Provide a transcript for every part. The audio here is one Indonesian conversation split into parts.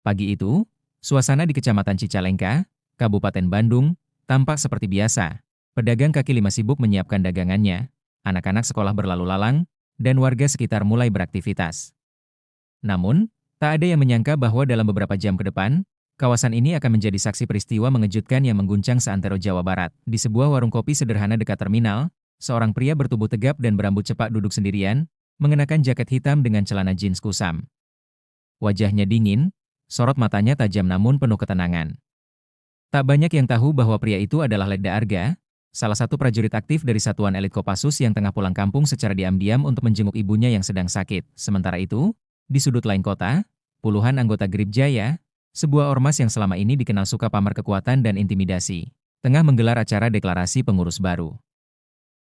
Pagi itu, suasana di Kecamatan Cicalengka, Kabupaten Bandung, tampak seperti biasa. Pedagang kaki lima sibuk menyiapkan dagangannya, anak-anak sekolah berlalu lalang, dan warga sekitar mulai beraktivitas. Namun, tak ada yang menyangka bahwa dalam beberapa jam ke depan, kawasan ini akan menjadi saksi peristiwa mengejutkan yang mengguncang seantero Jawa Barat. Di sebuah warung kopi sederhana dekat terminal, seorang pria bertubuh tegap dan berambut cepak duduk sendirian, mengenakan jaket hitam dengan celana jeans kusam. Wajahnya dingin, sorot matanya tajam namun penuh ketenangan. Tak banyak yang tahu bahwa pria itu adalah Letda Arga, salah satu prajurit aktif dari Satuan Elit Kopassus yang tengah pulang kampung secara diam-diam untuk menjenguk ibunya yang sedang sakit. Sementara itu, di sudut lain kota, puluhan anggota Grip Jaya, sebuah ormas yang selama ini dikenal suka pamer kekuatan dan intimidasi, tengah menggelar acara deklarasi pengurus baru.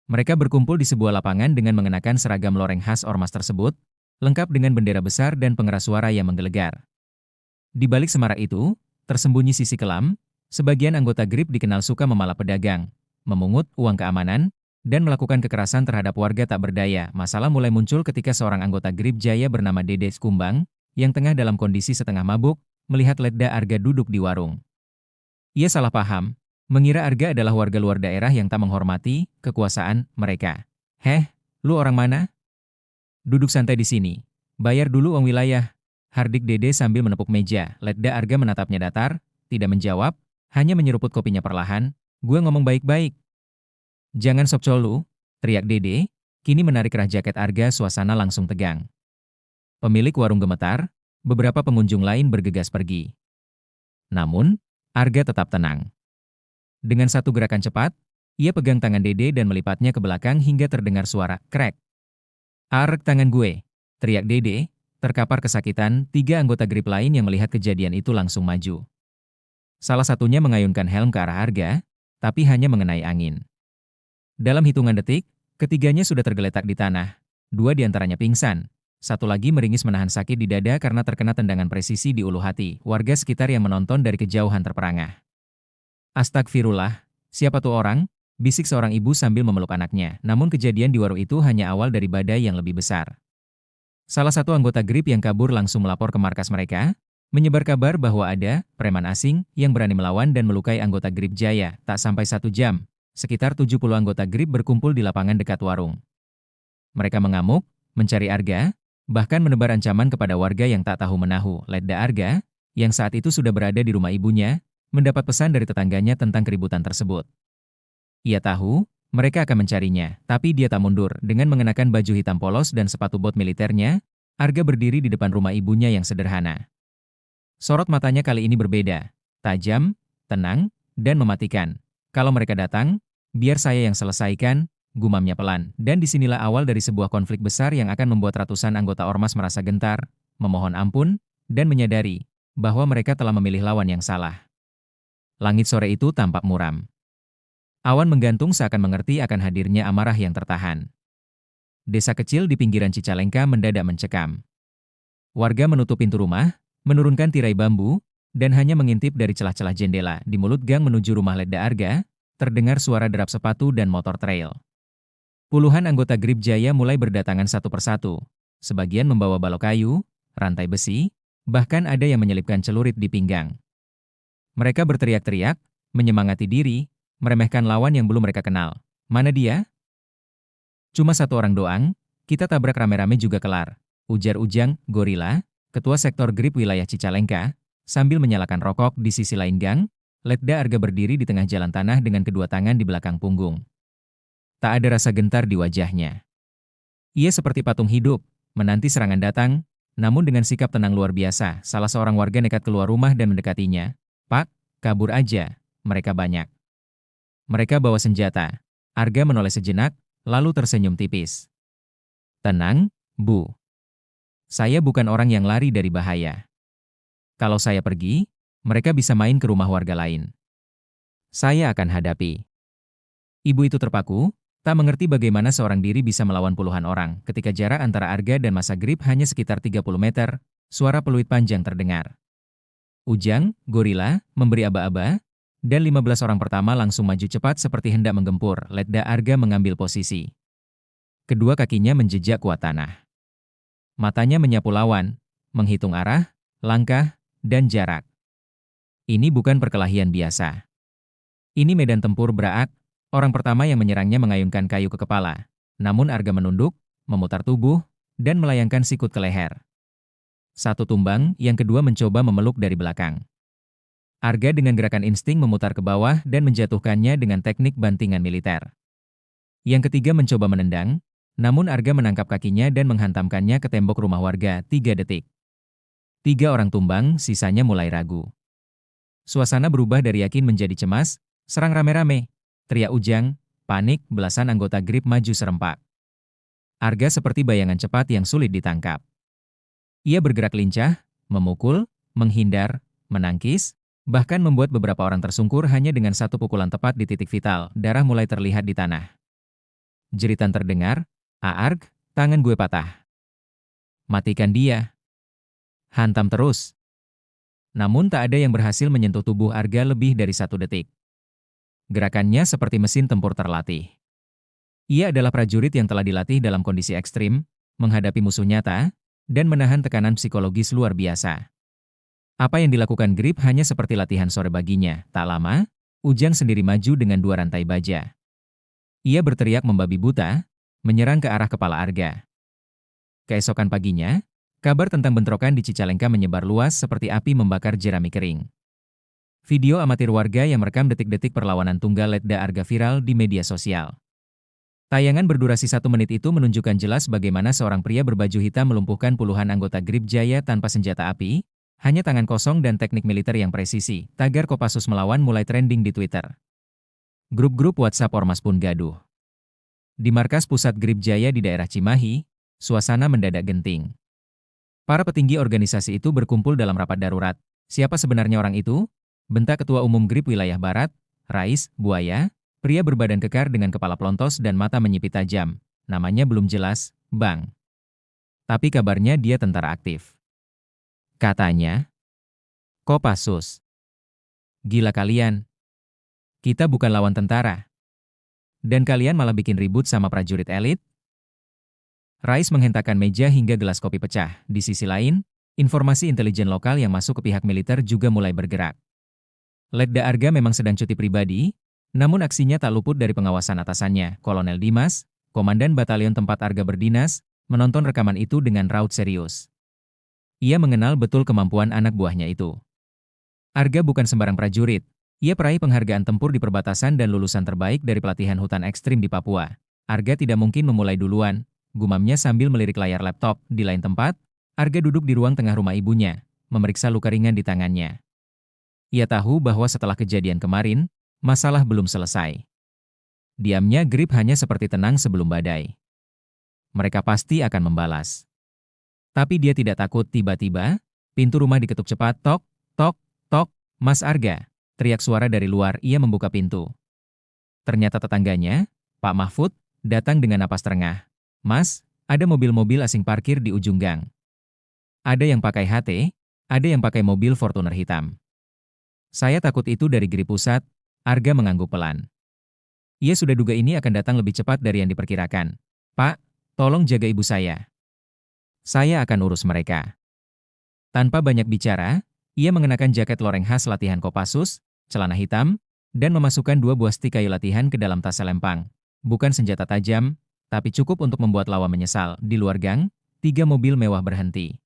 Mereka berkumpul di sebuah lapangan dengan mengenakan seragam loreng khas ormas tersebut, lengkap dengan bendera besar dan pengeras suara yang menggelegar. Di balik semarak itu, tersembunyi sisi kelam. Sebagian anggota Grip dikenal suka memalak pedagang, memungut uang keamanan, dan melakukan kekerasan terhadap warga tak berdaya. Masalah mulai muncul ketika seorang anggota Grip Jaya bernama Dede Kumbang, yang tengah dalam kondisi setengah mabuk, melihat Letda Arga duduk di warung. Ia salah paham, mengira Arga adalah warga luar daerah yang tak menghormati kekuasaan mereka. "Heh, lu orang mana? Duduk santai di sini. Bayar dulu uang wilayah," hardik Dede sambil menepuk meja. Letda Arga menatapnya datar, tidak menjawab, hanya menyeruput kopinya perlahan. "Gue ngomong baik-baik." "Jangan sok colu," teriak Dede, kini menarik kerah jaket Arga. Suasana langsung tegang. Pemilik warung gemetar, beberapa pengunjung lain bergegas pergi. Namun, Arga tetap tenang. Dengan satu gerakan cepat, ia pegang tangan Dede dan melipatnya ke belakang hingga terdengar suara krek. "Arek tangan gue," teriak Dede, terkapar kesakitan. Tiga anggota Grip lain yang melihat kejadian itu langsung maju. Salah satunya mengayunkan helm ke arah Arga, tapi hanya mengenai angin. Dalam hitungan detik, ketiganya sudah tergeletak di tanah. Dua di antaranya pingsan. Satu lagi meringis menahan sakit di dada karena terkena tendangan presisi di ulu hati. Warga sekitar yang menonton dari kejauhan terperangah. "Astagfirullah, siapa tuh orang?" bisik seorang ibu sambil memeluk anaknya. Namun kejadian di warung itu hanya awal dari badai yang lebih besar. Salah satu anggota Grip yang kabur langsung melapor ke markas mereka, menyebar kabar bahwa ada preman asing yang berani melawan dan melukai anggota Grip Jaya. Tak sampai 1 jam, sekitar 70 anggota Grip berkumpul di lapangan dekat warung. Mereka mengamuk, mencari Arga, bahkan menebar ancaman kepada warga yang tak tahu menahu. Letda Arga, yang saat itu sudah berada di rumah ibunya, mendapat pesan dari tetangganya tentang keributan tersebut. Ia tahu mereka akan mencarinya, tapi dia tak mundur. Dengan mengenakan baju hitam polos dan sepatu bot militernya, Arga berdiri di depan rumah ibunya yang sederhana. Sorot matanya kali ini berbeda, tajam, tenang, dan mematikan. "Kalau mereka datang, biar saya yang selesaikan," gumamnya pelan. Dan disinilah awal dari sebuah konflik besar yang akan membuat ratusan anggota ormas merasa gentar, memohon ampun, dan menyadari bahwa mereka telah memilih lawan yang salah. Langit sore itu tampak muram. Awan menggantung seakan mengerti akan hadirnya amarah yang tertahan. Desa kecil di pinggiran Cicalengka mendadak mencekam. Warga menutup pintu rumah, menurunkan tirai bambu, dan hanya mengintip dari celah-celah jendela. Di mulut gang menuju rumah Letda Arga, terdengar suara derap sepatu dan motor trail. Puluhan anggota Grip Jaya mulai berdatangan satu persatu. Sebagian membawa balok kayu, rantai besi, bahkan ada yang menyelipkan celurit di pinggang. Mereka berteriak-teriak, menyemangati diri, meremehkan lawan yang belum mereka kenal. "Mana dia? Cuma satu orang doang, kita tabrak rame-rame juga kelar," ujar Ujang, Gorila, ketua sektor Grip wilayah Cicalengka, sambil menyalakan rokok. Di sisi lain gang, Letda Arga berdiri di tengah jalan tanah dengan kedua tangan di belakang punggung. Tak ada rasa gentar di wajahnya. Ia seperti patung hidup, menanti serangan datang, namun dengan sikap tenang luar biasa. Salah seorang warga nekat keluar rumah dan mendekatinya. "Pak, kabur aja, mereka banyak." "Mereka bawa senjata." Arga menoleh sejenak, lalu tersenyum tipis. "Tenang, Bu. Saya bukan orang yang lari dari bahaya. Kalau saya pergi, mereka bisa main ke rumah warga lain. Saya akan hadapi." Ibu itu terpaku, tak mengerti bagaimana seorang diri bisa melawan puluhan orang. Ketika jarak antara Arga dan massa Grip hanya sekitar 30 meter, suara peluit panjang terdengar. Ujang, Gorila, memberi aba-aba, dan 15 orang pertama langsung maju cepat seperti hendak menggempur. Letda Arga mengambil posisi. Kedua kakinya menjejak kuat tanah. Matanya menyapu lawan, menghitung arah, langkah, dan jarak. Ini bukan perkelahian biasa. Ini medan tempur Braak. Orang pertama yang menyerangnya mengayunkan kayu ke kepala. Namun Arga menunduk, memutar tubuh, dan melayangkan sikut ke leher. Satu tumbang, yang kedua mencoba memeluk dari belakang. Arga dengan gerakan insting memutar ke bawah dan menjatuhkannya dengan teknik bantingan militer. Yang ketiga mencoba menendang, namun Arga menangkap kakinya dan menghantamkannya ke tembok rumah warga 3 detik. 3 orang tumbang, sisanya mulai ragu. Suasana berubah dari yakin menjadi cemas, serang rame-rame, teriak Ujang, panik, belasan anggota Grip maju serempak. Arga seperti bayangan cepat yang sulit ditangkap. Ia bergerak lincah, memukul, menghindar, menangkis, bahkan membuat beberapa orang tersungkur hanya dengan satu pukulan tepat di titik vital, darah mulai terlihat di tanah. Jeritan terdengar, "Arg, tangan gue patah. Matikan dia. Hantam terus." Namun tak ada yang berhasil menyentuh tubuh Arga lebih dari 1 detik. Gerakannya seperti mesin tempur terlatih. Ia adalah prajurit yang telah dilatih dalam kondisi ekstrim, menghadapi musuh nyata, dan menahan tekanan psikologis luar biasa. Apa yang dilakukan Grip hanya seperti latihan sore baginya. Tak lama, Ujang sendiri maju dengan 2 rantai baja. Ia berteriak membabi buta, menyerang ke arah kepala Arga. Keesokan paginya, kabar tentang bentrokan di Cicalengka menyebar luas seperti api membakar jerami kering. Video amatir warga yang merekam detik-detik perlawanan tunggal Letda Arga viral di media sosial. Tayangan berdurasi 1 menit itu menunjukkan jelas bagaimana seorang pria berbaju hitam melumpuhkan puluhan anggota Grip Jaya tanpa senjata api, hanya tangan kosong dan teknik militer yang presisi. Tagar Kopassus melawan mulai trending di Twitter. Grup-grup WhatsApp Ormas pun gaduh. Di markas pusat Grip Jaya di daerah Cimahi, suasana mendadak genting. Para petinggi organisasi itu berkumpul dalam rapat darurat. Siapa sebenarnya orang itu? Bentak Ketua Umum Grip Wilayah Barat, Rais Buaya, pria berbadan kekar dengan kepala pelontos dan mata menyipit tajam. Namanya belum jelas, Bang. Tapi kabarnya dia tentara aktif. Katanya, Kopassus. Gila kalian. Kita bukan lawan tentara. Dan kalian malah bikin ribut sama prajurit elit? Rais menghentakkan meja hingga gelas kopi pecah. Di sisi lain, informasi intelijen lokal yang masuk ke pihak militer juga mulai bergerak. Letda Arga memang sedang cuti pribadi, namun aksinya tak luput dari pengawasan atasannya. Kolonel Dimas, Komandan Batalion tempat Arga berdinas, menonton rekaman itu dengan raut serius. Ia mengenal betul kemampuan anak buahnya itu. Arga bukan sembarang prajurit. Ia peraih penghargaan tempur di perbatasan dan lulusan terbaik dari pelatihan hutan ekstrim di Papua. Arga tidak mungkin memulai duluan, gumamnya sambil melirik layar laptop. Di lain tempat, Arga duduk di ruang tengah rumah ibunya, memeriksa luka ringan di tangannya. Ia tahu bahwa setelah kejadian kemarin, masalah belum selesai. Diamnya Grip hanya seperti tenang sebelum badai. Mereka pasti akan membalas. Tapi dia tidak takut. Tiba-tiba, pintu rumah diketuk cepat. Tok, tok, tok, Mas Arga, teriak suara dari luar. Ia membuka pintu. Ternyata tetangganya, Pak Mahfud, datang dengan napas terengah. Mas, ada mobil-mobil asing parkir di ujung gang. Ada yang pakai HT, ada yang pakai mobil Fortuner hitam. Saya takut itu dari Grip Pusat. Arga mengangguk pelan. Ia sudah duga ini akan datang lebih cepat dari yang diperkirakan. Pak, tolong jaga ibu saya. Saya akan urus mereka. Tanpa banyak bicara, ia mengenakan jaket loreng khas latihan Kopassus, celana hitam, dan memasukkan 2 buah stik kayu latihan ke dalam tas selempang. Bukan senjata tajam, tapi cukup untuk membuat lawan menyesal. Di luar gang, 3 mobil mewah berhenti.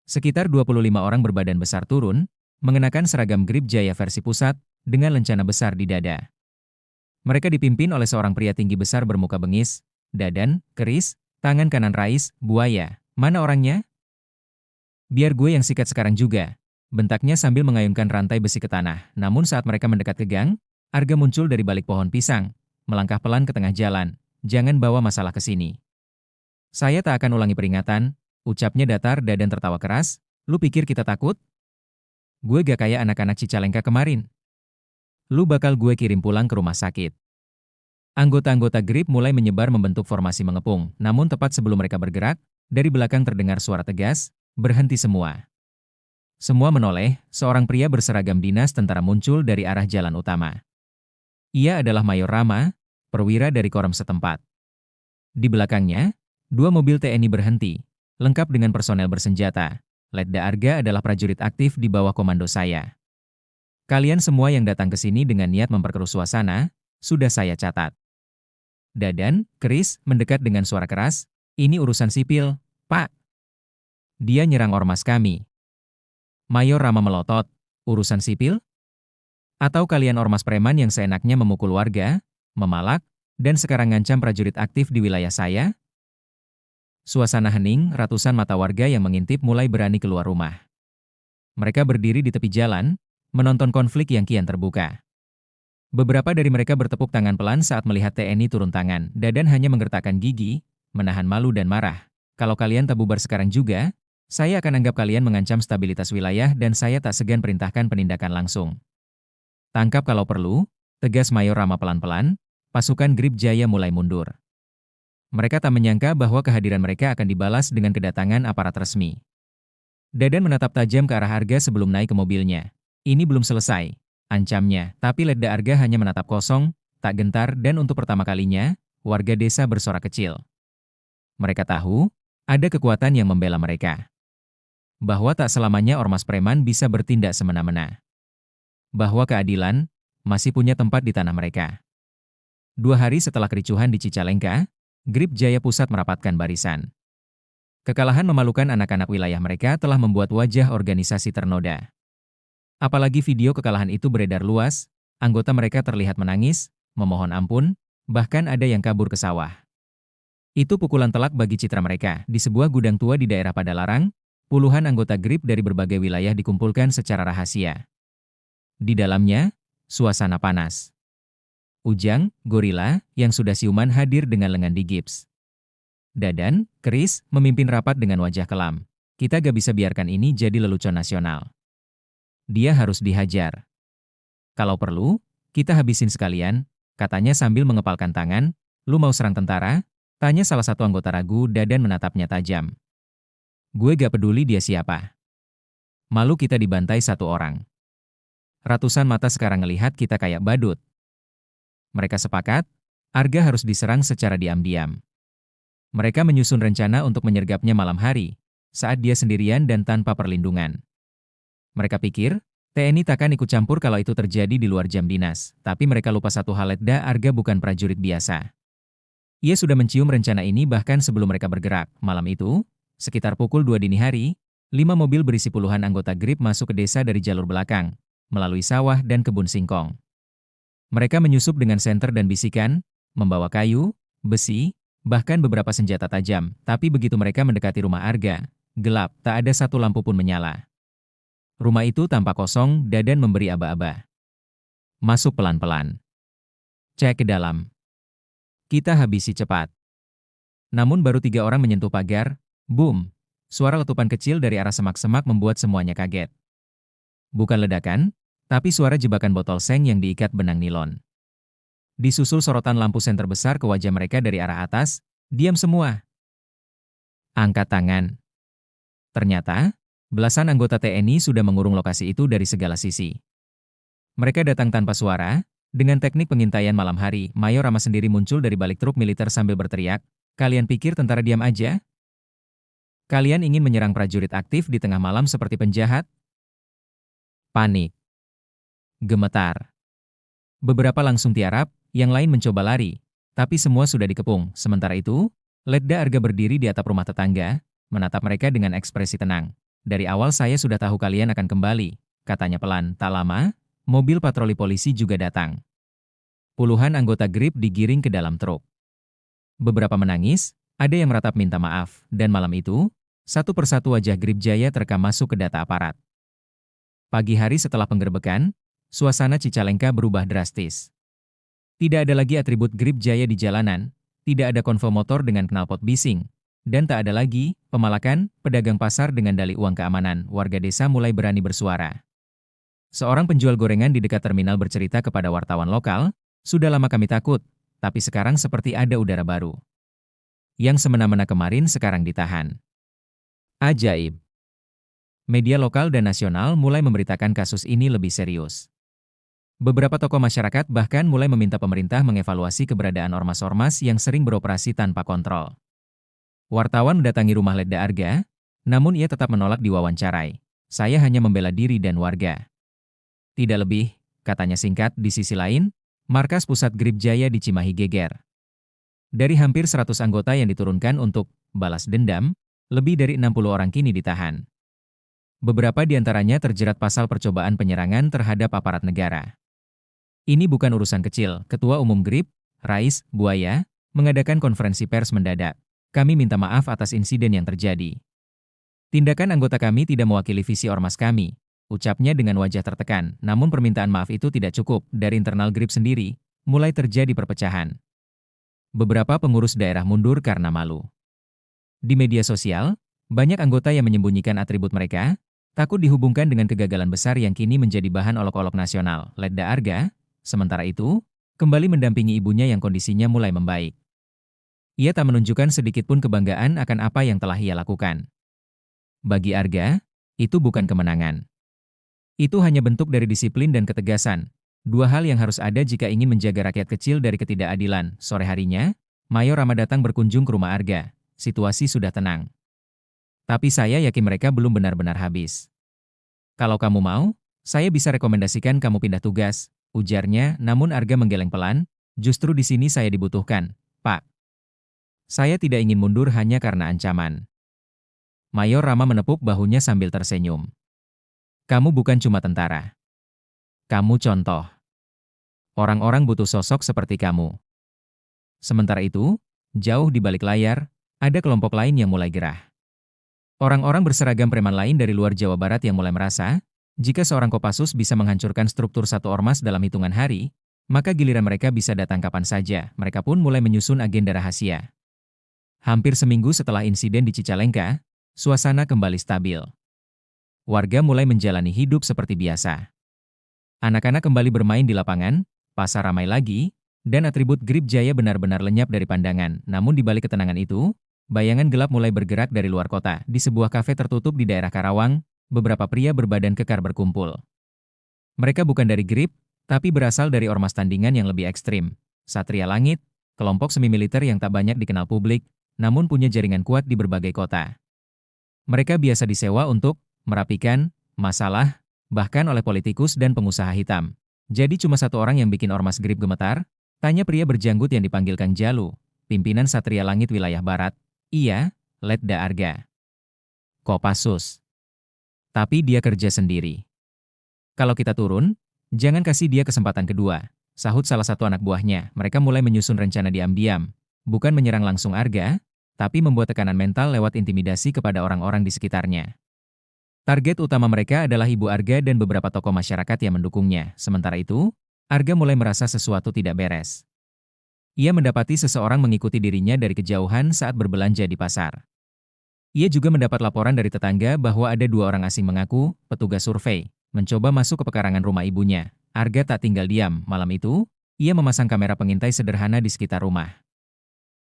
Sekitar 25 orang berbadan besar turun, mengenakan seragam Grip Jaya versi pusat, dengan lencana besar di dada. Mereka dipimpin oleh seorang pria tinggi besar bermuka bengis, dadan, keris, tangan kanan Rais Buaya. Mana orangnya? Biar gue yang sikat sekarang juga, bentaknya sambil mengayunkan rantai besi ke tanah. Namun saat mereka mendekat ke gang, Arga muncul dari balik pohon pisang, melangkah pelan ke tengah jalan. Jangan bawa masalah ke sini. Saya tak akan ulangi peringatan, ucapnya datar dan tertawa keras. Lu pikir kita takut? Gue gak kayak anak-anak Cicalengka kemarin. Lu bakal gue kirim pulang ke rumah sakit. Anggota-anggota Grip mulai menyebar membentuk formasi mengepung. Namun tepat sebelum mereka bergerak, dari belakang terdengar suara tegas, berhenti semua. Semua menoleh, seorang pria berseragam dinas tentara muncul dari arah jalan utama. Ia adalah Mayor Rama, perwira dari Koram setempat. Di belakangnya, 2 mobil TNI berhenti, lengkap dengan personel bersenjata. Letda Arga adalah prajurit aktif di bawah komando saya. Kalian semua yang datang ke sini dengan niat memperkeruh suasana, sudah saya catat. Dadan, keris, mendekat dengan suara keras, ini urusan sipil, Pak. Dia nyerang ormas kami. Mayor Rama melotot, urusan sipil? Atau kalian ormas preman yang seenaknya memukul warga, memalak, dan sekarang ngancam prajurit aktif di wilayah saya? Suasana hening, ratusan mata warga yang mengintip mulai berani keluar rumah. Mereka berdiri di tepi jalan, menonton konflik yang kian terbuka. Beberapa dari mereka bertepuk tangan pelan saat melihat TNI turun tangan. Dadan hanya menggertakkan gigi, menahan malu dan marah. Kalau kalian tak bubar sekarang juga, saya akan anggap kalian mengancam stabilitas wilayah dan saya tak segan perintahkan penindakan langsung. Tangkap kalau perlu, tegas Mayor Rama pelan-pelan, pasukan Grip Jaya mulai mundur. Mereka tak menyangka bahwa kehadiran mereka akan dibalas dengan kedatangan aparat resmi. Dadan menatap tajam ke arah Arga sebelum naik ke mobilnya. Ini belum selesai, ancamnya, tapi Letda Arga hanya menatap kosong, tak gentar dan untuk pertama kalinya, warga desa bersorak kecil. Mereka tahu, ada kekuatan yang membela mereka. Bahwa tak selamanya ormas preman bisa bertindak semena-mena. Bahwa keadilan masih punya tempat di tanah mereka. 2 hari setelah kericuhan di Cicalengka, Grip Jaya Pusat merapatkan barisan. Kekalahan memalukan anak-anak wilayah mereka telah membuat wajah organisasi ternoda. Apalagi video kekalahan itu beredar luas, anggota mereka terlihat menangis, memohon ampun, bahkan ada yang kabur ke sawah. Itu pukulan telak bagi citra mereka. Di sebuah gudang tua di daerah Padalarang, puluhan anggota Grip dari berbagai wilayah dikumpulkan secara rahasia. Di dalamnya, suasana panas. Ujang, gorila, yang sudah siuman hadir dengan lengan digips. Dadan, keris, memimpin rapat dengan wajah kelam. Kita gak bisa biarkan ini jadi lelucon nasional. Dia harus dihajar. Kalau perlu, kita habisin sekalian, katanya sambil mengepalkan tangan. Lu mau serang tentara? Tanya salah satu anggota ragu. Dadan menatapnya tajam. Gue gak peduli dia siapa. Malu kita dibantai satu orang. Ratusan mata sekarang ngelihat kita kayak badut. Mereka sepakat, Arga harus diserang secara diam-diam. Mereka menyusun rencana untuk menyergapnya malam hari, saat dia sendirian dan tanpa perlindungan. Mereka pikir, TNI takkan ikut campur kalau itu terjadi di luar jam dinas, tapi mereka lupa satu hal, Letda Arga bukan prajurit biasa. Ia sudah mencium rencana ini bahkan sebelum mereka bergerak. Malam itu, sekitar pukul 2 dini hari, 5 mobil berisi puluhan anggota Grip masuk ke desa dari jalur belakang, melalui sawah dan kebun singkong. Mereka menyusup dengan senter dan bisikan, membawa kayu, besi, bahkan beberapa senjata tajam, tapi begitu mereka mendekati rumah Arga, gelap, tak ada satu lampu pun menyala. Rumah itu tampak kosong, Dadan memberi aba-aba. Masuk pelan-pelan. Cek ke dalam. Kita habisi cepat. Namun baru 3 orang menyentuh pagar, boom, suara letupan kecil dari arah semak-semak membuat semuanya kaget. Bukan ledakan, tapi suara jebakan botol seng yang diikat benang nilon. Disusul sorotan lampu senter besar ke wajah mereka dari arah atas, diam semua. Angkat tangan. Ternyata, belasan anggota TNI sudah mengurung lokasi itu dari segala sisi. Mereka datang tanpa suara, dengan teknik pengintaian malam hari. Mayor Rama sendiri muncul dari balik truk militer sambil berteriak, "Kalian pikir tentara diam aja? Kalian ingin menyerang prajurit aktif di tengah malam seperti penjahat?" Panik. Gemetar. Beberapa langsung tiarap, yang lain mencoba lari, tapi semua sudah dikepung. Sementara itu, Letda Arga berdiri di atap rumah tetangga, menatap mereka dengan ekspresi tenang. Dari awal saya sudah tahu kalian akan kembali, katanya pelan. Tak lama, mobil patroli polisi juga datang. Puluhan anggota Grip digiring ke dalam truk. Beberapa menangis, ada yang meratap minta maaf, dan malam itu, satu persatu wajah Grip Jaya terekam masuk ke data aparat. Pagi hari setelah penggerbekan, suasana Cicalengka berubah drastis. Tidak ada lagi atribut Grip Jaya di jalanan, tidak ada konvo motor dengan knalpot bising, dan tak ada lagi pemalakan pedagang pasar dengan dalih uang keamanan. Warga desa mulai berani bersuara. Seorang penjual gorengan di dekat terminal bercerita kepada wartawan lokal, "Sudah lama kami takut, tapi sekarang seperti ada udara baru. Yang semena-mena kemarin sekarang ditahan." Ajaib. Media lokal dan nasional mulai memberitakan kasus ini lebih serius. Beberapa tokoh masyarakat bahkan mulai meminta pemerintah mengevaluasi keberadaan ormas-ormas yang sering beroperasi tanpa kontrol. Wartawan mendatangi rumah Letda Arga, Namun ia tetap menolak diwawancarai. Saya hanya membela diri dan warga. Tidak lebih, katanya singkat. Di sisi lain, markas pusat Grip Jaya di Cimahi geger. Dari hampir 100 anggota yang diturunkan untuk balas dendam, lebih dari 60 orang kini ditahan. Beberapa di antaranya terjerat pasal percobaan penyerangan terhadap aparat negara. Ini bukan urusan kecil. Ketua Umum Grip, Rais Buaya, mengadakan konferensi pers mendadak. Kami minta maaf atas insiden yang terjadi. Tindakan anggota kami tidak mewakili visi ormas kami, ucapnya dengan wajah tertekan. Namun permintaan maaf itu tidak cukup. Dari internal Grip sendiri, mulai terjadi perpecahan. Beberapa pengurus daerah mundur karena malu. Di media sosial, banyak anggota yang menyembunyikan atribut mereka, takut dihubungkan dengan kegagalan besar yang kini menjadi bahan olok-olok nasional. Letda Arga, sementara itu, kembali mendampingi ibunya yang kondisinya mulai membaik. Ia tak menunjukkan sedikitpun kebanggaan akan apa yang telah ia lakukan. Bagi Arga, itu bukan kemenangan. Itu hanya bentuk dari disiplin dan ketegasan. Dua hal yang harus ada jika ingin menjaga rakyat kecil dari ketidakadilan. Sore harinya, Mayor Rama datang berkunjung ke rumah Arga. Situasi sudah tenang. Tapi saya yakin mereka belum benar-benar habis. Kalau kamu mau, saya bisa rekomendasikan kamu pindah tugas, ujarnya. Namun Arga menggeleng pelan. Justru di sini saya dibutuhkan, Pak. Saya tidak ingin mundur hanya karena ancaman. Mayor Rama menepuk bahunya sambil tersenyum. Kamu bukan cuma tentara. Kamu contoh. Orang-orang butuh sosok seperti kamu. Sementara itu, jauh di balik layar, ada kelompok lain yang mulai gerah. Orang-orang berseragam preman lain dari luar Jawa Barat yang mulai merasa, jika seorang Kopassus bisa menghancurkan struktur satu ormas dalam hitungan hari, maka giliran mereka bisa datang kapan saja. Mereka pun mulai menyusun agenda rahasia. Hampir seminggu setelah insiden di Cicalengka, suasana kembali stabil. Warga mulai menjalani hidup seperti biasa. Anak-anak kembali bermain di lapangan, pasar ramai lagi, dan atribut Grip Jaya benar-benar lenyap dari pandangan. Namun di balik ketenangan itu, bayangan gelap mulai bergerak dari luar kota. Di sebuah kafe tertutup di daerah Karawang, beberapa pria berbadan kekar berkumpul. Mereka bukan dari Grip, tapi berasal dari ormas tandingan yang lebih ekstrim. Satria Langit, kelompok semi-militer yang tak banyak dikenal publik, namun punya jaringan kuat di berbagai kota. Mereka biasa disewa untuk merapikan masalah, bahkan oleh politikus dan pengusaha hitam. Jadi cuma satu orang yang bikin ormas Grip gemetar? Tanya pria berjanggut yang dipanggil Kang Jalu, pimpinan Satria Langit wilayah Barat. Iya, Letda Arga. Kopassus. Tapi dia kerja sendiri. Kalau kita turun, jangan kasih dia kesempatan kedua, sahut salah satu anak buahnya. Mereka mulai menyusun rencana diam-diam. Bukan menyerang langsung Arga, tapi membuat tekanan mental lewat intimidasi kepada orang-orang di sekitarnya. Target utama mereka adalah Ibu Arga dan beberapa tokoh masyarakat yang mendukungnya. Sementara itu, Arga mulai merasa sesuatu tidak beres. Ia mendapati seseorang mengikuti dirinya dari kejauhan saat berbelanja di pasar. Ia juga mendapat laporan dari tetangga bahwa ada dua orang asing mengaku petugas survei, mencoba masuk ke pekarangan rumah ibunya. Arga tak tinggal diam. Malam itu, ia memasang kamera pengintai sederhana di sekitar rumah.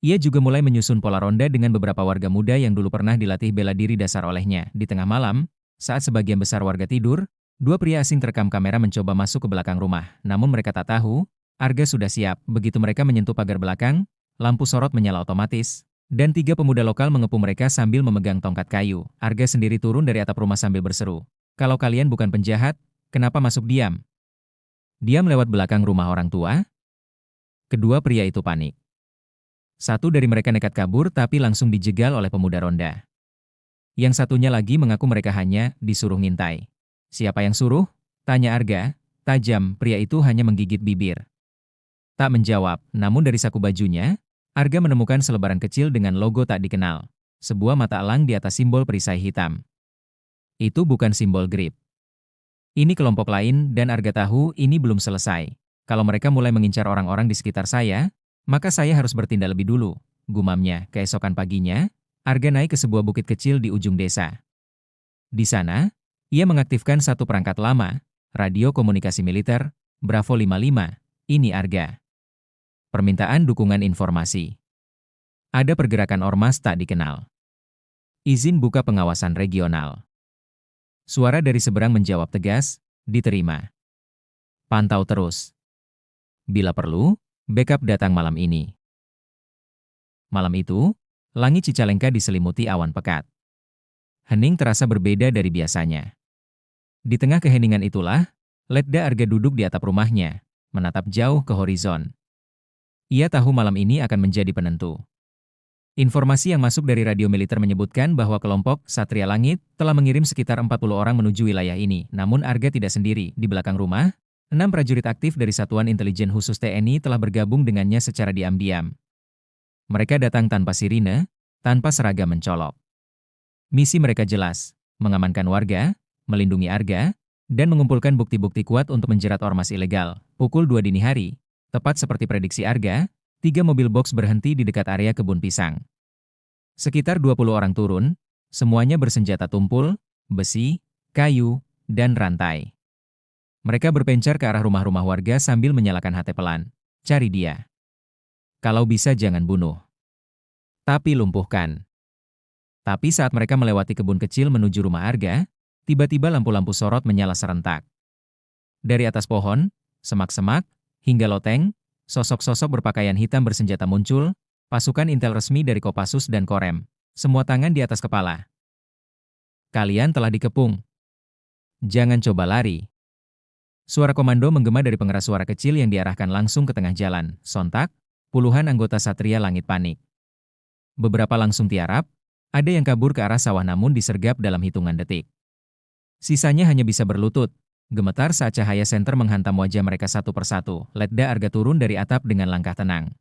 Ia juga mulai menyusun pola ronda dengan beberapa warga muda yang dulu pernah dilatih bela diri dasar olehnya. Di tengah malam, saat sebagian besar warga tidur, dua pria asing terekam kamera mencoba masuk ke belakang rumah. Namun mereka tak tahu, Arga sudah siap. Begitu mereka menyentuh pagar belakang, lampu sorot menyala otomatis, dan tiga pemuda lokal mengepung mereka sambil memegang tongkat kayu. Arga sendiri turun dari atap rumah sambil berseru, "Kalau kalian bukan penjahat, kenapa masuk diam?" Diam lewat belakang rumah orang tua? Kedua pria itu panik. Satu dari mereka nekat kabur tapi langsung dijegal oleh pemuda ronda. Yang satunya lagi mengaku mereka hanya disuruh ngintai. "Siapa yang suruh?" tanya Arga. Tajam, pria itu hanya menggigit bibir. Tak menjawab, namun dari saku bajunya, Arga menemukan selebaran kecil dengan logo tak dikenal. Sebuah mata elang di atas simbol perisai hitam. Itu bukan simbol Grip. Ini kelompok lain dan Arga tahu ini belum selesai. Kalau mereka mulai mengincar orang-orang di sekitar saya, maka saya harus bertindak lebih dulu, gumamnya. Keesokan paginya, Arga naik ke sebuah bukit kecil di ujung desa. Di sana, ia mengaktifkan satu perangkat lama, radio komunikasi militer, Bravo 55, ini Arga. Permintaan dukungan informasi. Ada pergerakan ormas tak dikenal. Izin buka pengawasan regional. Suara dari seberang menjawab tegas, diterima. Pantau terus. Bila perlu, backup datang malam ini. Malam itu, langit Cicalengka diselimuti awan pekat. Hening terasa berbeda dari biasanya. Di tengah keheningan itulah, Letda Arga duduk di atap rumahnya, menatap jauh ke horizon. Ia tahu malam ini akan menjadi penentu. Informasi yang masuk dari radio militer menyebutkan bahwa kelompok Satria Langit telah mengirim sekitar 40 orang menuju wilayah ini. Namun Arga tidak sendiri. Di belakang rumah, 6 prajurit aktif dari Satuan Intelijen Khusus TNI telah bergabung dengannya secara diam-diam. Mereka datang tanpa sirine, tanpa seragam mencolok. Misi mereka jelas, mengamankan warga, melindungi Arga, dan mengumpulkan bukti-bukti kuat untuk menjerat ormas ilegal. Pukul 2 dini hari, tepat seperti prediksi Arga, 3 mobil box berhenti di dekat area kebun pisang. Sekitar 20 orang turun, semuanya bersenjata tumpul, besi, kayu, dan rantai. Mereka berpencar ke arah rumah-rumah warga sambil menyalakan HT pelan. Cari dia. Kalau bisa jangan bunuh. Tapi lumpuhkan. Tapi saat mereka melewati kebun kecil menuju rumah Arga, tiba-tiba lampu-lampu sorot menyala serentak. Dari atas pohon, semak-semak, hingga loteng, sosok-sosok berpakaian hitam bersenjata muncul, pasukan intel resmi dari Kopassus dan Korem, semua tangan di atas kepala. Kalian telah dikepung. Jangan coba lari. Suara komando menggema dari pengeras suara kecil yang diarahkan langsung ke tengah jalan. Sontak, puluhan anggota Satria Langit panik. Beberapa langsung tiarap, ada yang kabur ke arah sawah namun disergap dalam hitungan detik. Sisanya hanya bisa berlutut, gemetar saat cahaya senter menghantam wajah mereka satu persatu. Letda Arga turun dari atap dengan langkah tenang.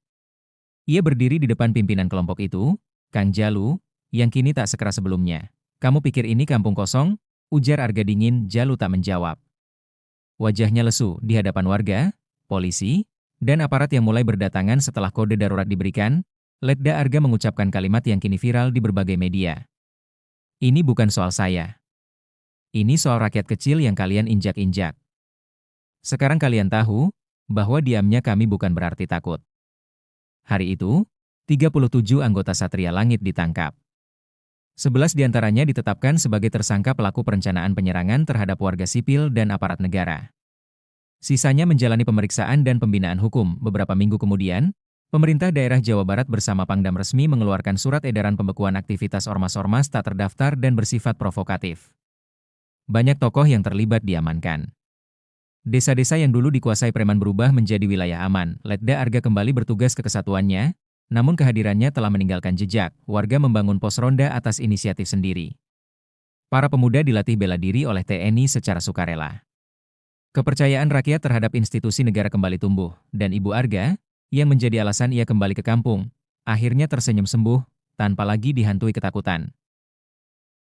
Ia berdiri di depan pimpinan kelompok itu, Kang Jalu, yang kini tak sekeras sebelumnya. Kamu pikir ini kampung kosong? Ujar Arga dingin. Jalu tak menjawab. Wajahnya lesu di hadapan warga, polisi, dan aparat yang mulai berdatangan setelah kode darurat diberikan. Letda Arga mengucapkan kalimat yang kini viral di berbagai media. Ini bukan soal saya. Ini soal rakyat kecil yang kalian injak-injak. Sekarang kalian tahu bahwa diamnya kami bukan berarti takut. Hari itu, 37 anggota Satria Langit ditangkap. 11 diantaranya ditetapkan sebagai tersangka pelaku perencanaan penyerangan terhadap warga sipil dan aparat negara. Sisanya menjalani pemeriksaan dan pembinaan hukum. Beberapa minggu kemudian, pemerintah daerah Jawa Barat bersama Pangdam resmi mengeluarkan surat edaran pembekuan aktivitas ormas-ormas tak terdaftar dan bersifat provokatif. Banyak tokoh yang terlibat diamankan. Desa-desa yang dulu dikuasai preman berubah menjadi wilayah aman. Letda Arga kembali bertugas ke kesatuannya, namun kehadirannya telah meninggalkan jejak. Warga membangun pos ronda atas inisiatif sendiri. Para pemuda dilatih bela diri oleh TNI secara sukarela. Kepercayaan rakyat terhadap institusi negara kembali tumbuh, dan Ibu Arga, yang menjadi alasan ia kembali ke kampung, akhirnya tersenyum sembuh, tanpa lagi dihantui ketakutan.